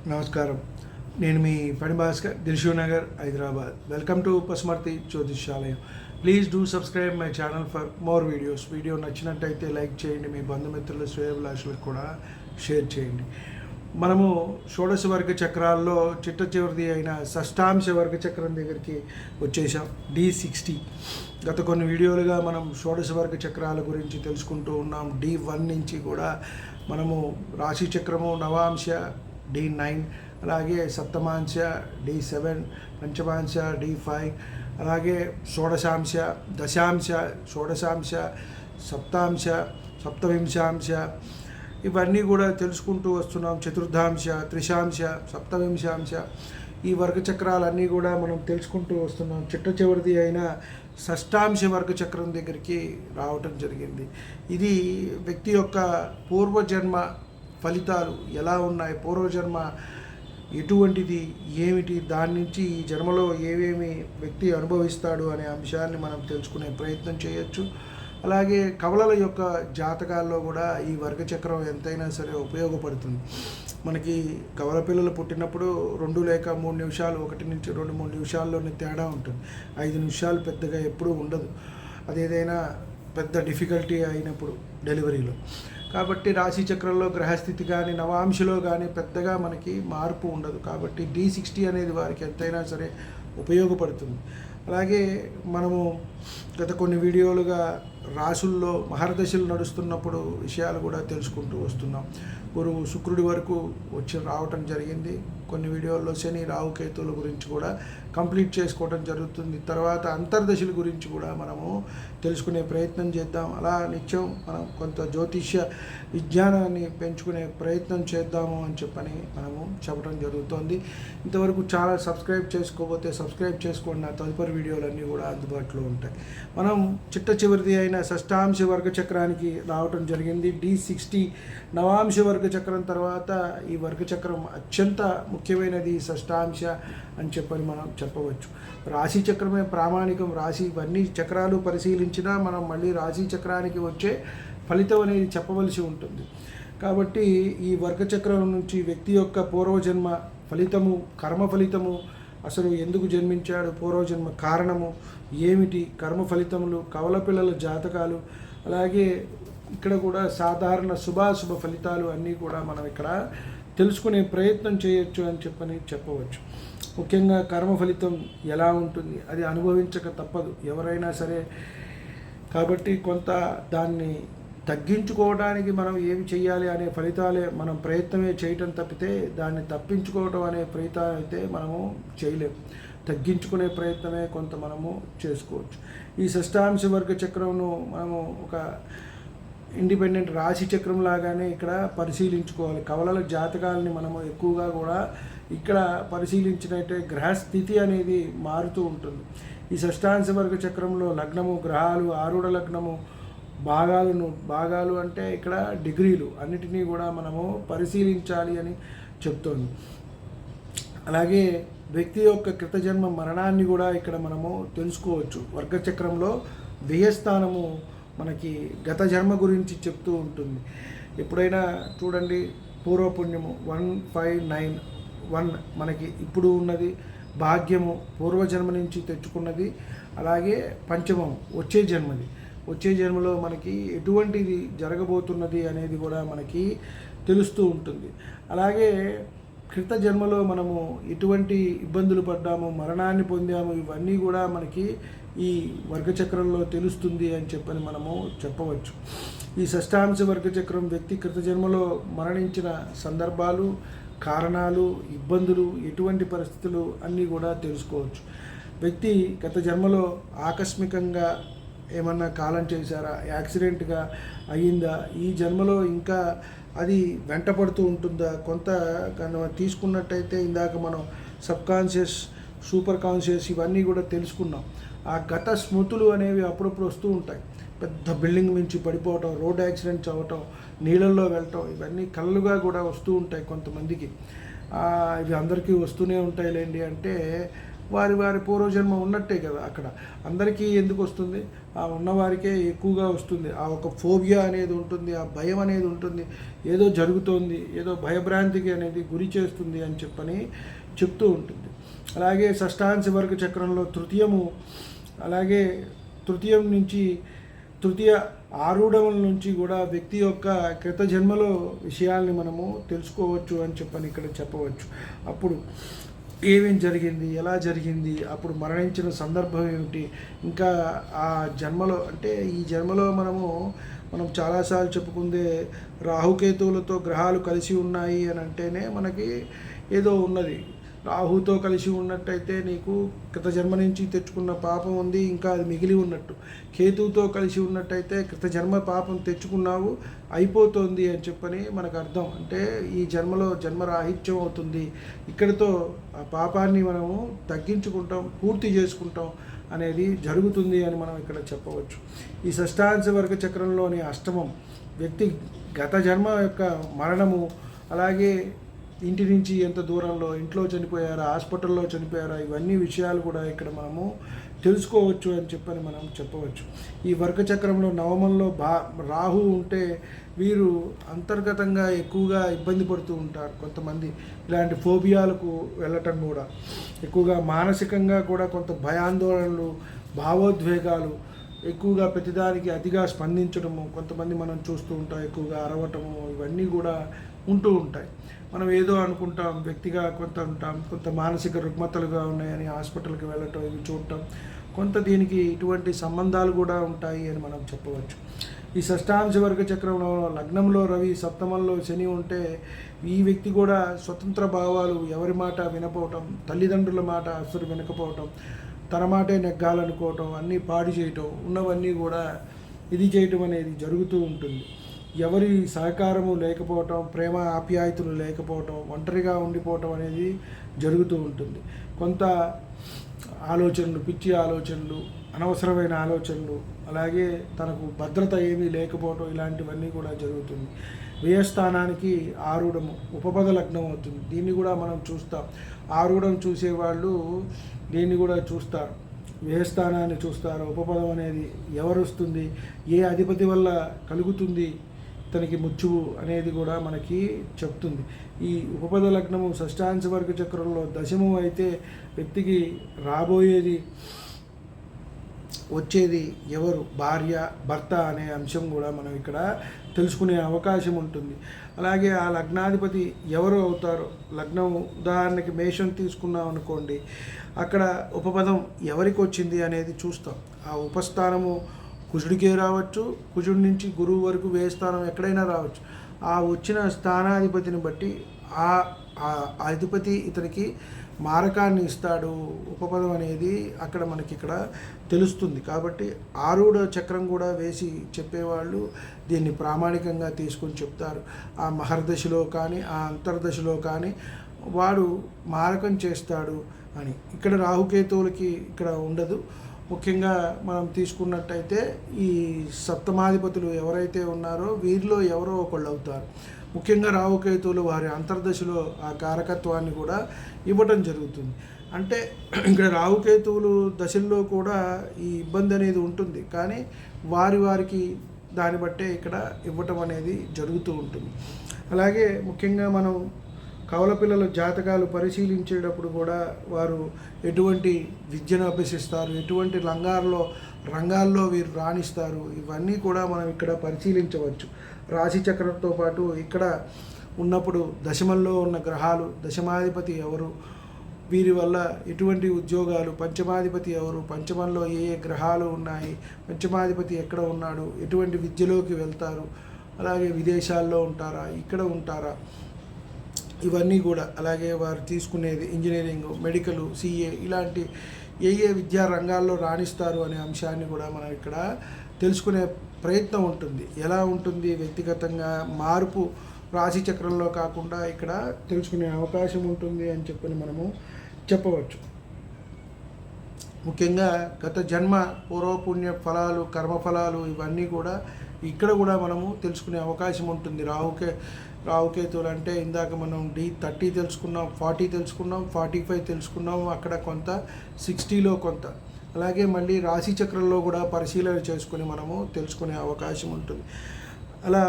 నమస్కారం. నేను మీ పని Bhaskar, Dilsukhnagar, Hyderabad. Welcome to Pasumarthi జ్యోతిష్యాలయం. Please do subscribe my channel for more videos. Video నచ్చినట్టయితే లైక్ చేయండి, మీ బంధుమిత్రులు శ్రేయోభిలాషులకు కూడా షేర్ చేయండి. మనము షోడశ వర్గ చక్రాల్లో చిట్ట చివరిది అయిన షష్టాంశ వర్గ చక్రం దగ్గరికి వచ్చేసాం, D60. గత కొన్ని వీడియోలుగా మనం షోడశ వర్గ చక్రాల గురించి తెలుసుకుంటూ ఉన్నాం. D1 నుంచి కూడా మనము రాశి చక్రము, నవాంశ D9, అలాగే సప్తమాంశ D7, పంచమాంశ D5, అలాగే షోడశాంశ, దశాంశ, షోడశాంశ, సప్తాంశ, సప్తవింశాంశ, ఇవన్నీ కూడా తెలుసుకుంటూ వస్తున్నాం. చతుర్థాంశ, త్రిశాంశ, సప్తవింశాంశ, ఈ వర్గచక్రాలన్నీ కూడా మనం తెలుసుకుంటూ వస్తున్నాం. చిట్ట చివరిది అయిన షష్టాంశ వర్గచక్రం దగ్గరికి రావటం జరిగింది. ఇది వ్యక్తి యొక్క పూర్వజన్మ ఫలితాలు ఎలా ఉన్నాయి, పూర్వజన్మ ఎటువంటిది, ఏమిటి, దాని నుంచి ఈ జన్మలో ఏమేమి వ్యక్తి అనుభవిస్తాడు అనే అంశాన్ని మనం తెలుసుకునే ప్రయత్నం చేయొచ్చు. అలాగే కవలల యొక్క జాతకాల్లో కూడా ఈ వర్గచక్రం ఎంతైనా సరే ఉపయోగపడుతుంది. మనకి కవల పిల్లలు పుట్టినప్పుడు 2 లేక 3 నిమిషాలు, 1 నుంచి 2-3 నిమిషాల్లోనే తేడా ఉంటుంది. 5 నిమిషాలు పెద్దగా ఎప్పుడూ ఉండదు, అదేదైనా పెద్ద డిఫికల్టీ అయినప్పుడు డెలివరీలో. కాబట్టి రాశి చక్రంలో గ్రహస్థితి కానీ నవాంశలో కానీ పెద్దగా మనకి మార్పు ఉండదు. కాబట్టి D60 అనేది వారికి ఎంతైనా సరే ఉపయోగపడుతుంది. అలాగే మనము గత కొన్ని వీడియోలుగా రాశుల్లో మహర్దశలు నడుస్తున్నప్పుడు విషయాలు కూడా తెలుసుకుంటూ వస్తున్నాం. గురువు శుక్రుడి వరకు రావటం జరిగింది. కొన్ని వీడియోల్లో శని, రాహు, కేతువుల గురించి కూడా కంప్లీట్ చేసుకోవడం జరుగుతుంది. తర్వాత అంతర్దశల గురించి కూడా మనము తెలుసుకునే ప్రయత్నం చేద్దాం. అలా నిత్యం మనం కొంత జ్యోతిష్య విజ్ఞానాన్ని పెంచుకునే ప్రయత్నం చేద్దాము అని చెప్పని మనము చెప్పడం జరుగుతోంది. ఇంతవరకు చాలా సబ్స్క్రైబ్ చేసుకోకపోతే సబ్స్క్రైబ్ చేసుకోండి. నా తదుపరి వీడియోలన్నీ కూడా అందుబాటులో ఉంటాయి. మనం చిట్ట చివరిది అయిన షష్టాంశ వర్గ చక్రానికి రావటం జరిగింది. D60 నవాంశ వర్గ చక్రం తర్వాత ఈ వర్గ చక్రం అత్యంత ముఖ్యమైనది షష్టాంశ అని చెప్పని మనం చెప్పవచ్చు. రాశి చక్రమే ప్రామాణికం. రాశి ఇవన్నీ చక్రాలు పరిశీలించినా మనం మళ్ళీ రాశి చక్రానికి వచ్చే ఫలితం అనేది చెప్పవలసి ఉంటుంది. కాబట్టి ఈ వర్గ చక్రం నుంచి వ్యక్తి యొక్క పూర్వజన్మ ఫలితము, కర్మ ఫలితము, అసలు ఎందుకు జన్మించాడు, పూర్వజన్మ కారణము ఏమిటి, కర్మ ఫలితములు, కవల పిల్లల జాతకాలు, అలాగే ఇక్కడ కూడా సాధారణ శుభాశుభ ఫలితాలు అన్నీ కూడా మనం ఇక్కడ తెలుసుకునే ప్రయత్నం చేయొచ్చు అని చెప్పవచ్చు. ముఖ్యంగా కర్మ ఫలితం ఎలా ఉంటుంది, అది అనుభవించక తప్పదు ఎవరైనా సరే. కాబట్టి కొంత దాన్ని తగ్గించుకోవడానికి మనం ఏమి చేయాలి అనే ఫలితాలే మనం ప్రయత్నమే చేయటం తప్పితే దాన్ని తప్పించుకోవడం అనే ప్రయత్నం అయితే మనము చేయలేము. తగ్గించుకునే ప్రయత్నమే కొంత మనము చేసుకోవచ్చు. ఈ షష్టాంశ వర్గ చక్రంను మనము ఒక ఇండిపెండెంట్ రాశి చక్రం లాగానే ఇక్కడ పరిశీలించుకోవాలి. కవలల జాతకాలని మనము ఎక్కువగా కూడా ఇక్కడ పరిశీలించినట్టే గ్రహస్థితి అనేది మారుతూ ఉంటుంది. ఈ షష్టాంశ వర్గ చక్రంలో లగ్నము, గ్రహాలు, ఆరుఢ లగ్నము, భాగాలు అంటే ఇక్కడ డిగ్రీలు అన్నిటినీ కూడా మనము పరిశీలించాలి అని చెప్తోంది. అలాగే వ్యక్తి యొక్క కృతజన్మ మరణాన్ని కూడా ఇక్కడ మనము తెలుసుకోవచ్చు. వర్గచక్రంలో వ్యయస్థానము మనకి గత జన్మ గురించి చెప్తూ ఉంటుంది. ఎప్పుడైనా చూడండి, పూర్వపుణ్యము 1591 మనకి ఇప్పుడు ఉన్నది, భాగ్యము పూర్వజన్మ నుంచి తెచ్చుకున్నది, అలాగే పంచమం వచ్చే జన్మలో మనకి ఎటువంటిది జరగబోతున్నది అనేది కూడా మనకి తెలుస్తూ ఉంటుంది. అలాగే కృత జన్మలో మనము ఎటువంటి ఇబ్బందులు పడ్డాము, మరణాన్ని పొందాము, ఇవన్నీ కూడా మనకి ఈ వర్గచక్రంలో తెలుస్తుంది అని చెప్పని మనము చెప్పవచ్చు. ఈ షష్టాంశ వర్గచక్రం వ్యక్తి కృత జన్మలో మరణించిన సందర్భాలు, కారణాలు, ఇబ్బందులు, ఎటువంటి పరిస్థితులు అన్నీ కూడా తెలుసుకోవచ్చు. వ్యక్తి గత జన్మలో ఆకస్మికంగా ఏమన్నా కాలం చేశారా, యాక్సిడెంట్గా అయ్యిందా, ఈ జన్మలో ఇంకా అది వెంటపడుతూ ఉంటుందా, కొంత తీసుకున్నట్టయితే ఇందాక మనం సబ్కాన్షియస్, సూపర్ కాన్షియస్ ఇవన్నీ కూడా తెలుసుకున్నాం. ఆ గత స్మృతులు అనేవి అప్పుడప్పుడు వస్తూ ఉంటాయి. పెద్ద బిల్డింగ్ నుంచి పడిపోవటం, రోడ్ యాక్సిడెంట్స్ అవ్వటం, నీళ్ళల్లో వెళ్ళటం, ఇవన్నీ కళ్ళుగా కూడా వస్తూ ఉంటాయి కొంతమందికి. ఇవి అందరికీ వస్తూనే ఉంటాయిలేండి అంటే వారి వారి పూర్వజన్మ ఉన్నట్టే కదా. అక్కడ అందరికీ ఎందుకు వస్తుంది, ఆ ఉన్నవారికే ఎక్కువగా వస్తుంది. ఆ ఒక ఫోబియా అనేది ఉంటుంది, ఆ భయం అనేది ఉంటుంది, ఏదో జరుగుతోంది, ఏదో భయభ్రాంతికి అనేది గురి చేస్తుంది అని చెప్తూ ఉంటుంది. అలాగే షష్టాంశ వర్గ చక్రంలో తృతీయము, అలాగే తృతీయం నుంచి తృతీయ ఆరూఢముల నుంచి కూడా వ్యక్తి యొక్క కృత జన్మలో విషయాల్ని మనము తెలుసుకోవచ్చు అని ఇక్కడ చెప్పవచ్చు. అప్పుడు ఏమేం జరిగింది, ఎలా జరిగింది, అప్పుడు మరణించిన సందర్భం ఏమిటి, ఇంకా ఆ జన్మలో అంటే ఈ జన్మలో మనం చాలాసార్లు చెప్పుకుందే రాహుకేతువులతో గ్రహాలు కలిసి ఉన్నాయి అని అంటేనే మనకి ఏదో ఉన్నది. రాహుతో కలిసి ఉన్నట్టయితే నీకు కృత జన్మ నుంచి తెచ్చుకున్న పాపం ఉంది, ఇంకా అది మిగిలి ఉన్నట్టు. కేతువుతో కలిసి ఉన్నట్టయితే కృత జన్మ పాపం తెచ్చుకున్నావు, అయిపోతుంది అని మనకు అర్థం. అంటే ఈ జన్మలో జన్మరాహిత్యం అవుతుంది, ఇక్కడితో ఆ పాపాన్ని మనము తగ్గించుకుంటాం, పూర్తి చేసుకుంటాం అనేది జరుగుతుంది అని మనం ఇక్కడ చెప్పవచ్చు. ఈ షష్టాంశ వర్గ చక్రంలోని అష్టమం వ్యక్తి గత జన్మ యొక్క మరణము, అలాగే ఇంటి నుంచి ఎంత దూరంలో, ఇంట్లో చనిపోయారా, హాస్పిటల్లో చనిపోయారా, ఇవన్నీ విషయాలు కూడా ఇక్కడ మనము తెలుసుకోవచ్చు అని మనం చెప్పవచ్చు. ఈ వర్గ చక్రంలో నవమంలో రాహు ఉంటే వీరు అంతర్గతంగా ఎక్కువగా ఇబ్బంది పడుతూ ఉంటారు. కొంతమంది ఇలాంటి ఫోబియాలకు వెళ్ళటం కూడా, ఎక్కువగా మానసికంగా కూడా కొంత భయాందోళనలు, భావోద్వేగాలు, ఎక్కువగా ప్రతిదానికి అతిగా స్పందించడము, కొంతమంది మనం చూస్తూ ఉంటాం ఎక్కువగా అరవటము, ఇవన్నీ కూడా ఉంటూ ఉంటాయి. మనం ఏదో అనుకుంటాం, వ్యక్తిగా కొంత ఉంటాం, కొంత మానసిక రుగ్మతలుగా ఉన్నాయని హాస్పిటల్కి వెళ్ళటం, ఇవి చూడటం, కొంత దీనికి ఇటువంటి సంబంధాలు కూడా ఉంటాయి అని మనం చెప్పవచ్చు. ఈ షష్టాంశ వర్గ చక్రంలో లగ్నంలో రవి, సప్తమంలో శని ఉంటే ఈ వ్యక్తి కూడా స్వతంత్ర భావాలు, ఎవరి మాట వినపోవటం, తల్లిదండ్రుల మాట అసలు వినకపోవటం, తన మాటే నెగ్గాలనుకోవటం, అన్నీ పాడు చేయటం, ఉన్నవన్నీ కూడా ఇది చేయటం అనేది జరుగుతూ ఉంటుంది. ఎవరి సహకారము లేకపోవటం, ప్రేమ ఆప్యాయతలు లేకపోవటం, ఒంటరిగా ఉండిపోవటం అనేది జరుగుతూ ఉంటుంది. కొంత ఆలోచనలు, పిచ్చి ఆలోచనలు, అనవసరమైన ఆలోచనలు, అలాగే తనకు భద్రత ఏమీ లేకపోవటం, ఇలాంటివన్నీ కూడా జరుగుతుంది. వ్యయస్థానానికి ఆరూఢము ఉపపద లగ్నం అవుతుంది. దీన్ని కూడా మనం చూస్తాం. ఆరూఢం చూసేవాళ్ళు దీన్ని కూడా చూస్తారు, వ్యయస్థానాన్ని చూస్తారు. ఉపపదం అనేది ఎవరు వస్తుంది, ఏ అధిపతి వల్ల కలుగుతుంది తనకి ముచ్చువు అనేది కూడా మనకి చెప్తుంది. ఈ ఉపపద లగ్నము షష్టాంశ వర్గ చక్రంలో దశమం అయితే వ్యక్తికి రాబోయేది, వచ్చేది ఎవరు, భార్య, భర్త అనే అంశం కూడా మనం ఇక్కడ తెలుసుకునే అవకాశం ఉంటుంది. అలాగే ఆ లగ్నాధిపతి ఎవరు అవుతారో, లగ్నం ఉదాహరణకి మేషం తీసుకున్నాం అనుకోండి, అక్కడ ఉపపదం ఎవరికి వచ్చింది అనేది చూస్తాం. ఆ ఉపస్థానము కుజుడికే రావచ్చు, కుజుడి నుంచి గురువు వరకు వ్యయస్థానం ఎక్కడైనా రావచ్చు. ఆ వచ్చిన స్థానాధిపతిని బట్టి ఆ అధిపతి ఇతనికి మారకాన్ని ఇస్తాడు. ఉపపదం అనేది అక్కడ మనకి ఇక్కడ తెలుస్తుంది. కాబట్టి ఆరూఢ చక్రం కూడా వేసి చెప్పేవాళ్ళు దీన్ని ప్రామాణికంగా తీసుకొని చెప్తారు. ఆ మహర్దశలో కానీ, ఆ అంతర్దశలో కానీ వాడు మారకం చేస్తాడు అని. ఇక్కడ రాహుకేతువులకి ఇక్కడ ఉండదు. ముఖ్యంగా మనం తీసుకున్నట్టయితే ఈ సప్తమాధిపతులు ఎవరైతే ఉన్నారో వీరిలో ఎవరో ఒకళ్ళు అవుతారు. ముఖ్యంగా రాహుకేతువులు వారి అంతర్దశలో ఆ కారకత్వాన్ని కూడా ఇవ్వటం జరుగుతుంది. అంటే ఇక్కడ రాహుకేతువులు దశల్లో కూడా ఈ ఇబ్బంది అనేది ఉంటుంది, కానీ వారికి దాన్ని బట్టే ఇక్కడ ఇవ్వటం అనేది జరుగుతూ ఉంటుంది. అలాగే ముఖ్యంగా మనం కవల పిల్లల జాతకాలు పరిశీలించేటప్పుడు కూడా వారు ఎటువంటి విద్యను అభ్యసిస్తారు, ఎటువంటి రంగాల్లో వీరు రాణిస్తారు, ఇవన్నీ కూడా మనం ఇక్కడ పరిశీలించవచ్చు. రాశి చక్రంతో పాటు ఇక్కడ ఉన్నప్పుడు దశమంలో ఉన్న గ్రహాలు, దశమాధిపతి ఎవరు, వీరి వల్ల ఎటువంటి ఉద్యోగాలు, పంచమాధిపతి ఎవరు, పంచమంలో ఏ ఏ గ్రహాలు ఉన్నాయి, పంచమాధిపతి ఎక్కడ ఉన్నాడు, ఎటువంటి విద్యలోకి వెళ్తారు, అలాగే విదేశాల్లో ఉంటారా, ఇక్కడ ఉంటారా, ఇవన్నీ కూడా, అలాగే వారు తీసుకునేది ఇంజనీరింగ్, మెడికల్, సిఏ, ఇలాంటి ఏ విద్యా రంగాల్లో రాణిస్తారు అనే అంశాన్ని కూడా మనం ఇక్కడ తెలుసుకునే ప్రయత్నం ఉంటుంది. ఎలా ఉంటుంది వ్యక్తిగతంగా మార్పు రాశి చక్రంలో కాకుండా ఇక్కడ తెలుసుకునే అవకాశం ఉంటుంది అని మనము చెప్పవచ్చు. ముఖ్యంగా గత జన్మ పూర్వపుణ్య ఫలాలు, కర్మఫలాలు, ఇవన్నీ కూడా ఇక్కడ కూడా మనము తెలుసుకునే అవకాశం ఉంటుంది. రాహుకేతువులు అంటే ఇందాక మనం D30 తెలుసుకున్నాం, 40 తెలుసుకున్నాం, 45 తెలుసుకున్నాం, అక్కడ కొంత 60లో కొంత. అలాగే మళ్ళీ రాశి చక్రంలో కూడా పరిశీలన చేసుకుని మనము తెలుసుకునే అవకాశం ఉంటుంది. అలా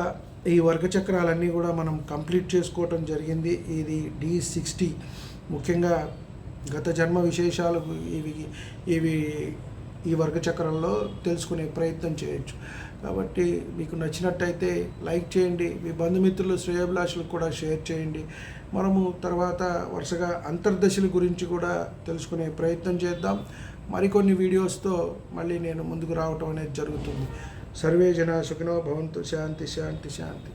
ఈ వర్గ చక్రాలన్నీ కూడా మనం కంప్లీట్ చేసుకోవటం జరిగింది. ఇది D60. ముఖ్యంగా గత జన్మ విశేషాలు ఇవి ఈ వర్గ చక్రంలో తెలుసుకునే ప్రయత్నం చేయొచ్చు. కాబట్టి మీకు నచ్చినట్టయితే లైక్ చేయండి, మీ బంధుమిత్రులు శ్రేయోభిలాషులకు కూడా షేర్ చేయండి. మనము తర్వాత వరుసగా అంతర్దశల గురించి కూడా తెలుసుకునే ప్రయత్నం చేద్దాం. మరికొన్ని వీడియోస్తో మళ్ళీ నేను ముందుకు రావటం అనేది జరుగుతుంది. సర్వే జన సుఖినో భవంతు. శాంతి శాంతి శాంతి.